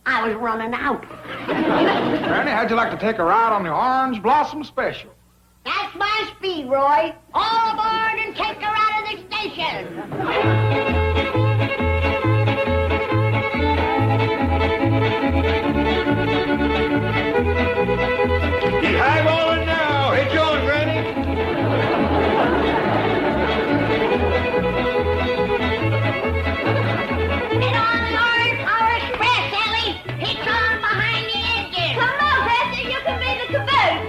I was running out. Granny, how'd you like to take a ride on the Orange Blossom Special? That's my speed, Roy. All aboard and take her out of the station. He's highballing now. Hitch on, Granny. Get on the Orange Power Express, Ellie. Hitch on behind the engine. Come on, Bessie. You can be the caboose.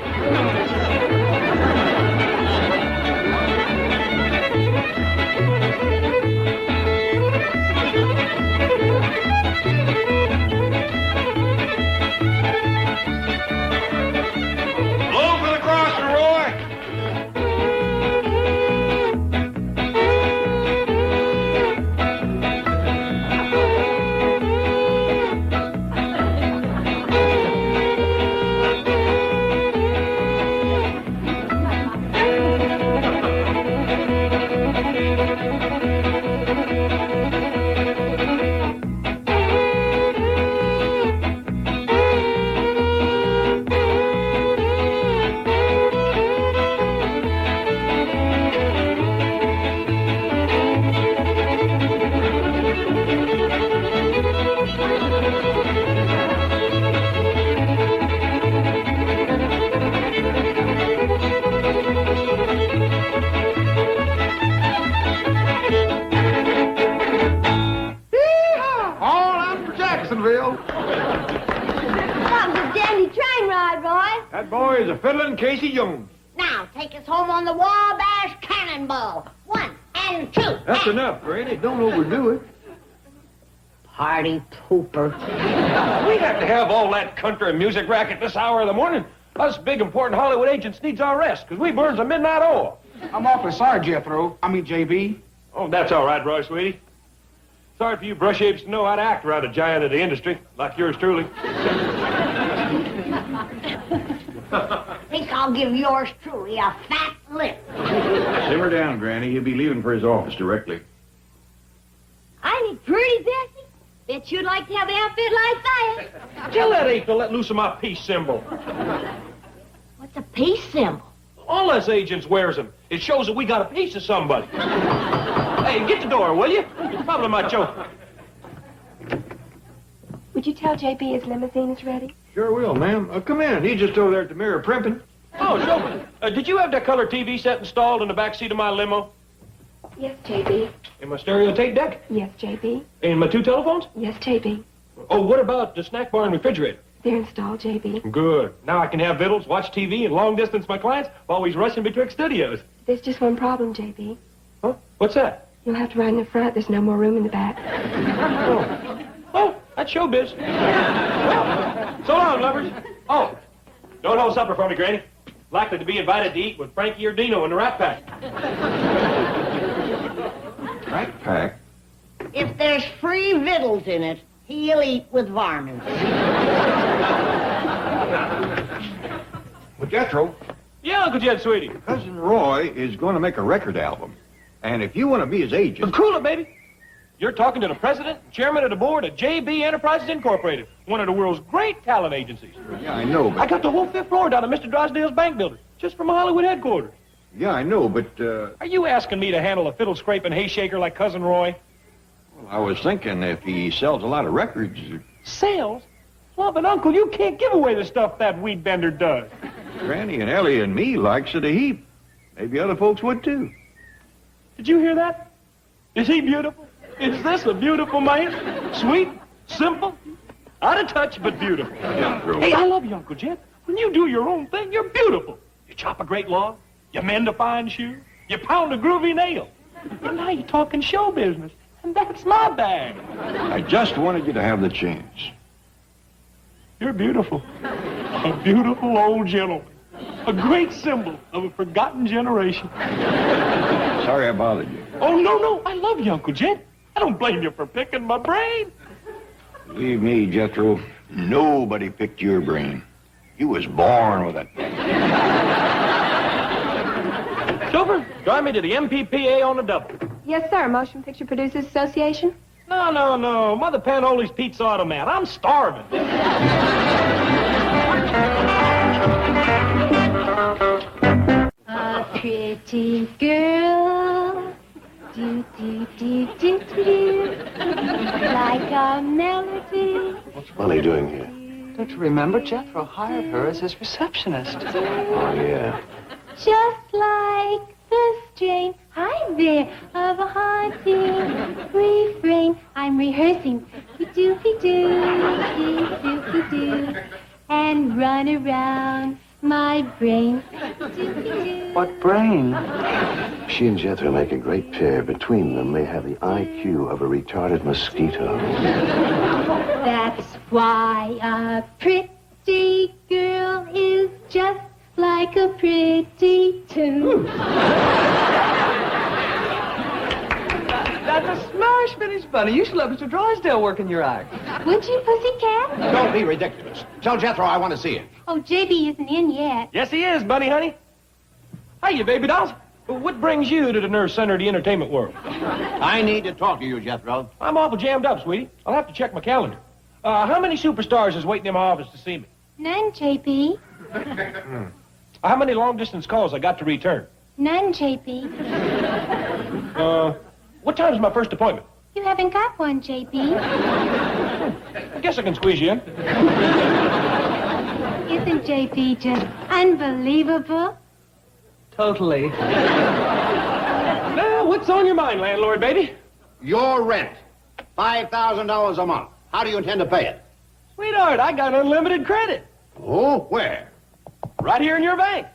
Jethro. That was a dandy train ride, Roy. That boy is a fiddling Casey Jones. Now, take us home on the Wabash Cannonball. 1 and 2. That's enough, Granny. Don't overdo it. Party pooper. We have to have all that country and music racket this hour of the morning. Us big, important Hollywood agents needs our rest, because we burns a midnight oil. I'm awfully sorry, Jethro. I mean, JB. Oh, that's all right, Roy, sweetie. Sorry for you brush apes to know how to act around a giant of the industry, like yours truly. Think I'll give yours truly a fat lip. Simmer down, Granny. He'll be leaving for his office directly. I need pretty, Bessie. Bet you'd like to have an outfit like that. Tell that ape to let loose of my peace symbol. What's a peace symbol? All us agents wears them. It shows that we got a piece of somebody. Hey, get the door, will you? It's probably my joke. Would you tell JB his limousine is ready? Sure will, ma'am. Come in. He's just over there at the mirror primping. Oh, Chauffeur, did you have that color TV set installed in the back seat of my limo? Yes, JB. In my stereo tape deck? Yes, JB. In my 2 telephones? Yes, JB. Oh, what about the snack bar and refrigerator? They're installed, JB. Good. Now I can have victuals, watch TV, and long distance my clients while we's rushing betwixt studios. There's just one problem, JB. Huh? What's that? You'll have to ride in the front. There's no more room in the back. Oh, that's showbiz. Well, so long, lovers. Oh, don't hold supper for me, Granny. Likely to be invited to eat with Frankie or Dino in the Rat Pack. Rat Pack? If there's free victuals in it, he'll eat with varmints. Well, Jethro, Yeah, Uncle Jed, sweetie. Cousin Roy is going to make a record album. And if you want to be his agent... Cool it, baby. You're talking to the president and chairman of the board of JB Enterprises Incorporated, one of the world's great talent agencies. Yeah, I know, but... I got the whole 5th floor down at Mr. Drysdale's bank building, just from Hollywood headquarters. Yeah, I know, but, Are you asking me to handle a fiddle scraping hay shaker like Cousin Roy? well, I was thinking if he sells a lot of records... Sales? Well, but Uncle, you can't give away the stuff that weed bender does. Granny and Ellie and me likes it a heap. Maybe other folks would, too. Did you hear that? Is he beautiful? Is this a beautiful man? Sweet, simple, out of touch, but beautiful. Jethro. Hey, I love you, Uncle Jed. When you do your own thing, you're beautiful. You chop a great log, you mend a fine shoe, you pound a groovy nail. And now you're talking show business, and that's my bag. I just wanted you to have the chance. You're beautiful. A beautiful old gentleman. A great symbol of a forgotten generation. Sorry I bothered you. Oh, no, I love you, Uncle Jed. I don't blame you for picking my brain. Believe me, Jethro, nobody picked your brain. You was born with it. Chauffeur, drive me to the MPPA on the double. Yes, sir. Motion Picture Producers Association. No. Mother Panoli's Pizza Automat. I'm starving. A pretty girl, do, do, do, do, do, like a melody. What's Bunny doing here? Don't you remember Jethro hired her as his receptionist? Oh, yeah. Just like the strain, hi there, of a haunting refrain. I'm rehearsing, do-do-be-do, and run around my brain. What brain? She and Jethro make a great pair. Between them, they have the IQ of a retarded mosquito. That's why a pretty girl is just like a pretty tune. That's a smash finish, Bunny. You should let Mr. Drysdale work in your act. Would you, Pussycat? Don't be ridiculous. Tell Jethro I want to see it. Oh, JB isn't in yet. Yes, he is, Bunny, honey. Hiya, baby dolls. What brings you to the nerve center of the entertainment world? I need to talk to you, Jethro. I'm awful jammed up, sweetie. I'll have to check my calendar. How many superstars is waiting in my office to see me? None, JB. How many long-distance calls I got to return? None, JB. What time is my first appointment? You haven't got one, JB. I guess I can squeeze you in. Isn't JB just unbelievable? Totally. Now, what's on your mind, landlord, baby? Your rent. $5,000 a month. How do you intend to pay it? Sweetheart, I got unlimited credit. Oh, where? Right here in your bank.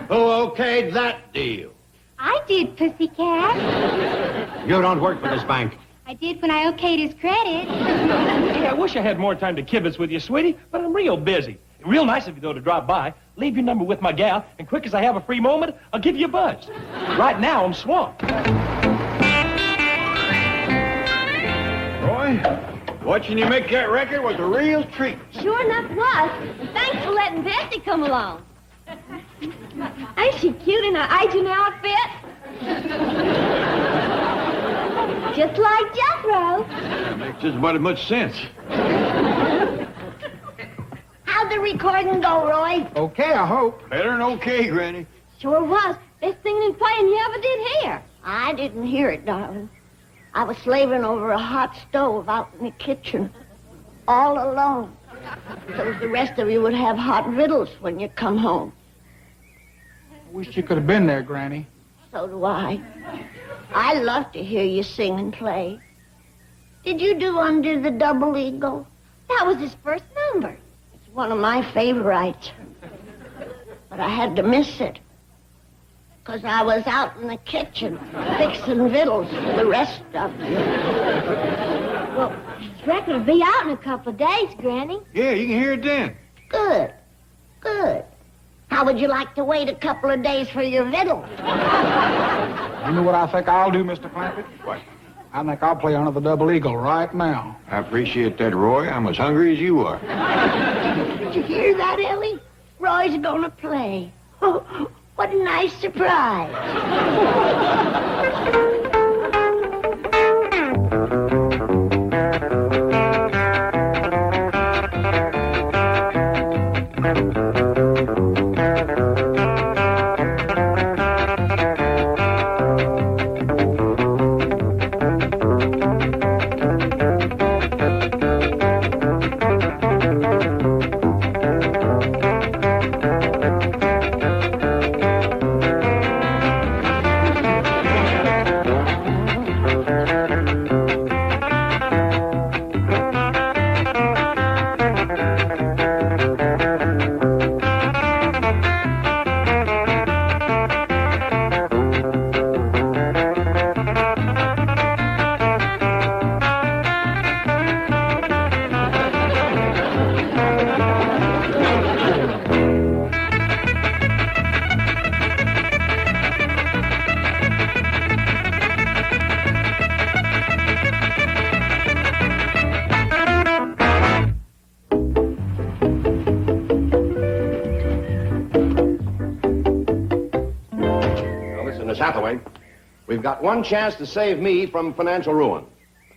Who okayed that deal? I did, Pussycat. You don't work for this bank. I did when I okayed his credit. Hey, I wish I had more time to kibitz with you, sweetie, but I'm real busy. Real nice of you, though, to drop by. Leave your number with my gal, and quick as I have a free moment, I'll give you a buzz. Right now, I'm swamped. Roy, watching you make that record was a real treat. Sure enough was. Thanks for letting Bessie come along. Ain't she cute in her agent outfit? Just like Jethro. Makes just about as much sense. How'd the recording go, Roy? Okay, I hope. Better than okay, Granny. Sure was. Best singing and playing you ever did hear. I didn't hear it, darling. I was slaving over a hot stove out in the kitchen, all alone. So the rest of you would have hot victuals when you come home. I wish you could have been there, Granny. So do I. I love to hear you sing and play. Did you do Under the Double Eagle? That was his first number. It's one of my favorites. But I had to miss it. Because I was out in the kitchen fixing victuals for the rest of you. Well, this record will be out in a couple of days, Granny. Yeah, you can hear it then. Good. Good. How would you like to wait a couple of days for your victuals? You know what I think I'll do, Mr. Clampett? What? I think I'll play Under the Double Eagle right now. I appreciate that, Roy. I'm as hungry as you are. Did you hear that, Ellie? Roy's gonna play. Oh, what a nice surprise. We've got one chance to save me from financial ruin,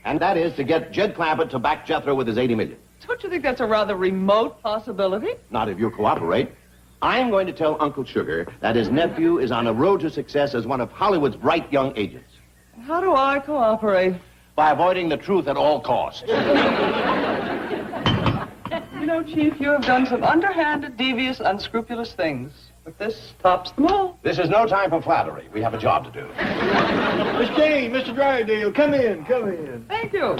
and that is to get Jed Clampett to back Jethro with his $80 million. Don't you think that's a rather remote possibility? Not if you cooperate. I'm going to tell Uncle Sugar that his nephew is on a road to success as one of Hollywood's bright young agents. How do I cooperate? By avoiding the truth at all costs. You know, Chief, you have done some underhanded, devious, unscrupulous things. But this tops them all. This is no time for flattery. We have a job to do. Miss Jane, Mr. Drydale, come in, come in. Thank you.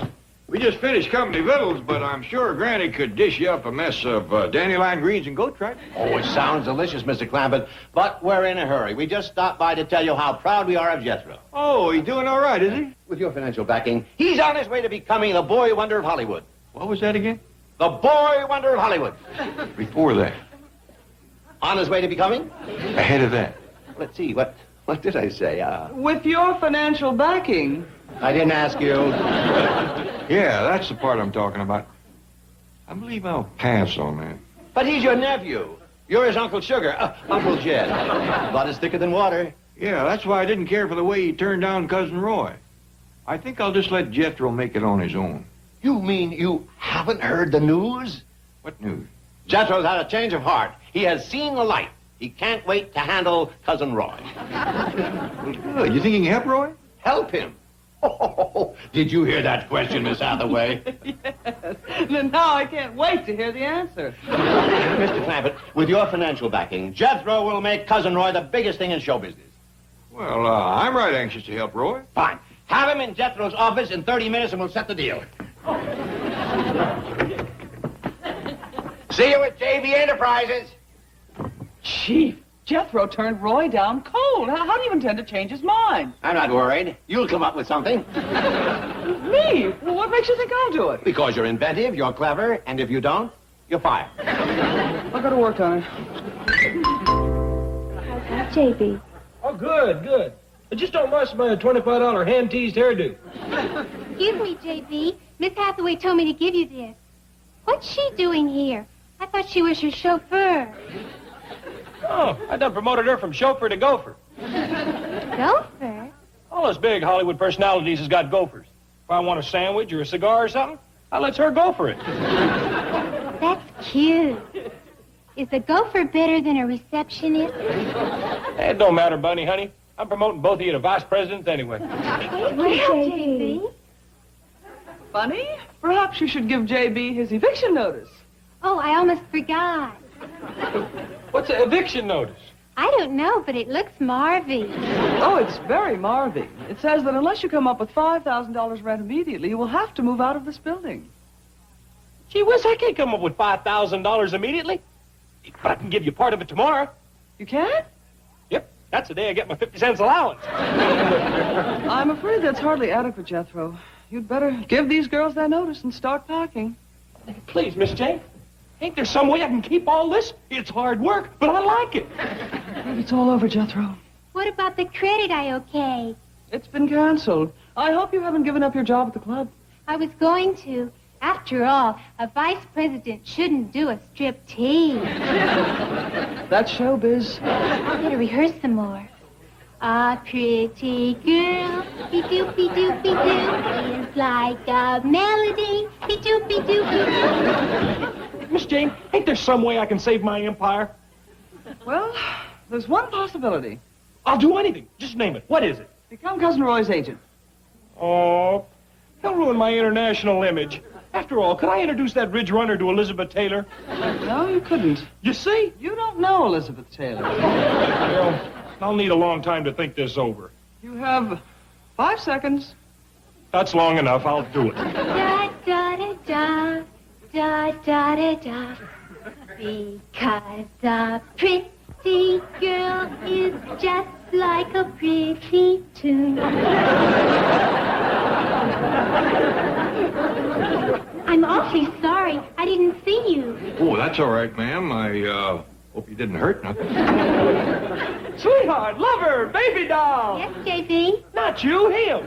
We just finished company victuals, but I'm sure Granny could dish you up a mess of dandelion greens and goat tripe. Oh, it sounds delicious, Mr. Clampett, but we're in a hurry. We just stopped by to tell you how proud we are of Jethro. Oh, he's doing all right, is he? With your financial backing, he's on his way to becoming the boy wonder of Hollywood. What was that again? The boy wonder of Hollywood. Before that. On his way to becoming? Ahead of that. Let's see, what did I say? With your financial backing. I didn't ask you. Yeah, that's the part I'm talking about. I believe I'll pass on that. But he's your nephew. You're his Uncle Sugar, Uncle Jed. Blood is thicker than water. Yeah, that's why I didn't care for the way he turned down Cousin Roy. I think I'll just let Jethro make it on his own. You mean you haven't heard the news? What news? Jethro's had a change of heart. He has seen the light. He can't wait to handle Cousin Roy. Good. You think he can help Roy? Help him? Oh, did you hear that question, Miss Hathaway? Yes. And now I can't wait to hear the answer. Mr. Clampett, with your financial backing, Jethro will make Cousin Roy the biggest thing in show business. Well, I'm right anxious to help Roy. Fine. Have him in Jethro's office in 30 minutes and we'll set the deal. See you at JB Enterprises. Chief, Jethro turned Roy down cold. How do you intend to change his mind? I'm not worried. You'll come up with something. Me? Well, what makes you think I'll do it? Because you're inventive, you're clever, and if you don't, you're fired. I'll go to work on it. How's that, JB? Oh, good, good. But just don't mess my $25 hand-teased hairdo. Excuse me, JB. Miss Hathaway told me to give you this. What's she doing here? I thought she was your chauffeur. Oh, I done promoted her from chauffeur to gopher. Gopher? All those big Hollywood personalities has got gophers. If I want a sandwich or a cigar or something, I lets her go for it. That's cute. Is a gopher better than a receptionist? It don't matter, Bunny, honey. I'm promoting both of you to vice presidents anyway. Well, JB. Bunny, perhaps you should give JB his eviction notice. Oh, I almost forgot. What's an eviction notice? I don't know, but it looks Marvy. Oh, it's very Marvy. It says that unless you come up with $5,000 rent immediately, you will have to move out of this building. Gee whiz, I can't come up with $5,000 immediately. But I can give you part of it tomorrow. You can? Yep, that's the day I get my 50 cents allowance. I'm afraid that's hardly adequate, Jethro. You'd better give these girls their notice and start packing. Please, Miss Jane. Ain't there some way I can keep all this? It's hard work, but I like it. It's all over, Jethro. What about the credit I okayed? It's been canceled. I hope you haven't given up your job at the club. I was going to. After all, a vice president shouldn't do a striptease. That's showbiz. I better rehearse some more. A pretty girl, be-doopy-doopy-doo, is like a melody, be-doopy-doopy-doo. Miss Jane, ain't there some way I can save my empire? Well, there's one possibility. I'll do anything. Just name it. What is it? Become Cousin Roy's agent. Oh, don't ruin my international image. After all, could I introduce that Ridge Runner to Elizabeth Taylor? No, you couldn't. You see? You don't know Elizabeth Taylor. Well, I'll need a long time to think this over. You have 5 seconds. That's long enough. I'll do it. Da-da-da-da, da-da-da-da, because a pretty girl is just like a pretty tune. I'm awfully sorry. I didn't see you. Oh, that's all right, ma'am. I hope you didn't hurt nothing. Sweetheart, lover, baby doll. Yes, JB? Not you, him.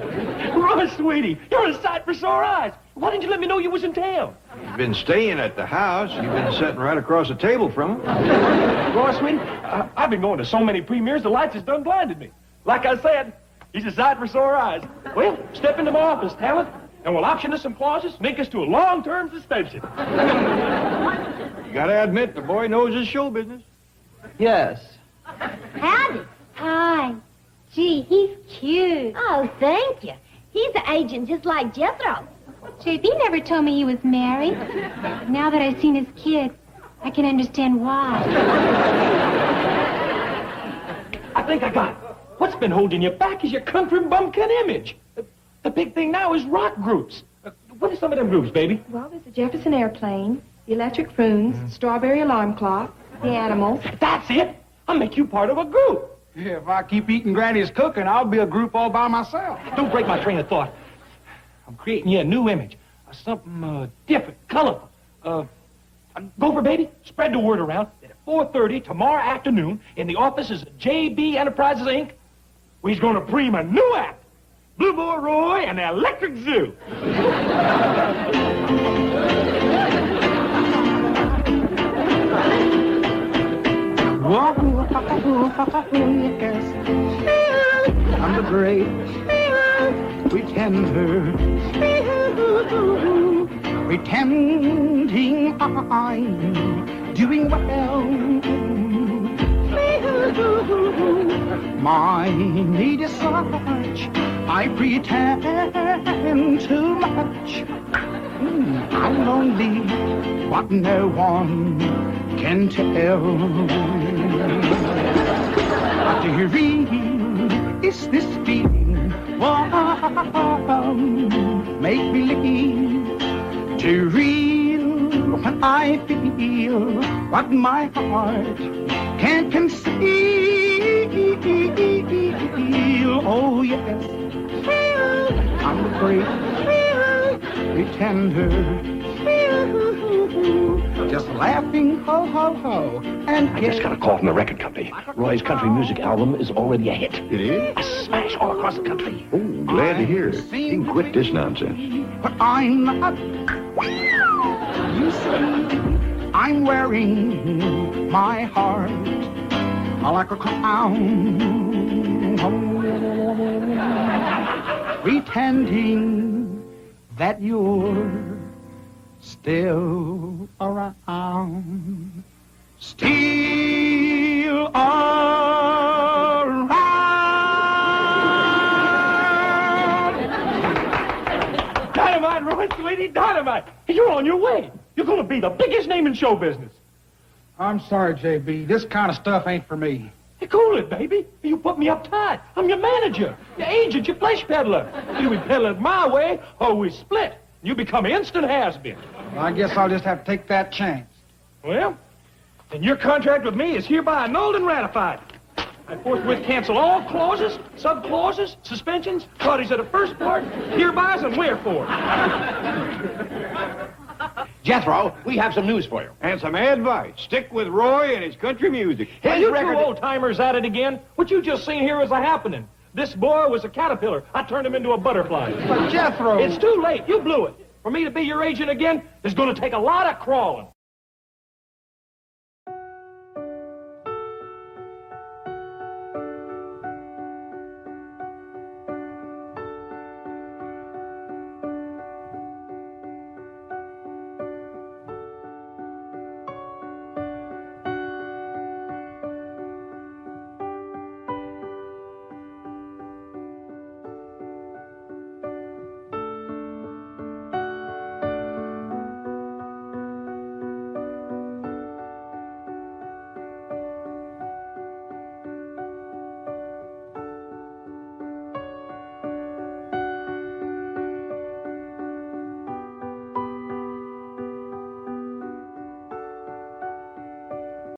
Roy, sweetie, you're a sight for sore eyes. Why didn't you let me know you was in town? You've been staying at the house. You've been sitting right across the table from him. Roy, sweetie, I've been going to so many premieres, the lights has done blinded me. Like I said, he's a sight for sore eyes. Well, step into my office, Talent, and we'll option us some clauses, make us to a long-term suspension. You gotta admit, the boy knows his show business. Yes. Howdy. Hi. Gee, he's cute. Oh, thank you. He's an agent just like Jethro. JB never told me he was married. Now that I've seen his kid, I can understand why. I think I got it. What's been holding you back is your country bumpkin image. The big thing now is rock groups. What are some of them groups, baby? Well, there's the Jefferson Airplane, the Electric Prunes, Strawberry Alarm Clock, the Animals. That's it. I'll make you part of a group. Yeah, if I keep eating Granny's cooking, I'll be a group all by myself. Don't break my train of thought. I'm creating you a new image. Something different, colorful. Gopher, baby, spread the word around that at 4:30 tomorrow afternoon in the offices of JB Enterprises, Inc., we's going to prem a new act. Blue Boy Roy and the Electric Zoo. I'm the great pretender, pretending I'm doing well. My need is such, I pretend too much. I'm lonely, but no one can tell. But real is this feeling, wow, make believe. Too real when I feel what my heart can't conceal. Oh, yes. I'm a great pretender. Just laughing, ho, ho, ho. And I just got a call from the record company. Roy's country music album is already a hit. It is? A smash all across the country. Oh, glad to hear it. You can quit this nonsense. But I'm not. You see, I'm wearing my heart like a crown, pretending that you're still around, still around. Dynamite, Roy, sweetie, dynamite. You're on your way. You're going to be the biggest name in show business. I'm sorry, J.B. This kind of stuff ain't for me. Hey, cool it, baby. You put me up tight. I'm your manager, your agent, your flesh peddler. You be peddling my way, or we split. You become instant has-been. I guess I'll just have to take that chance. Well, then your contract with me is hereby annulled and ratified. I forthwith cancel all clauses, sub-clauses, suspensions, parties of the first part, hereby and wherefore. Jethro, we have some news for you. And some advice. Stick with Roy and his country music. Are you two old-timers at it again? What you just seen here is a happening. This boy was a caterpillar. I turned him into a butterfly. But Jethro... It's too late. You blew it. For me to be your agent again is going to take a lot of crawling.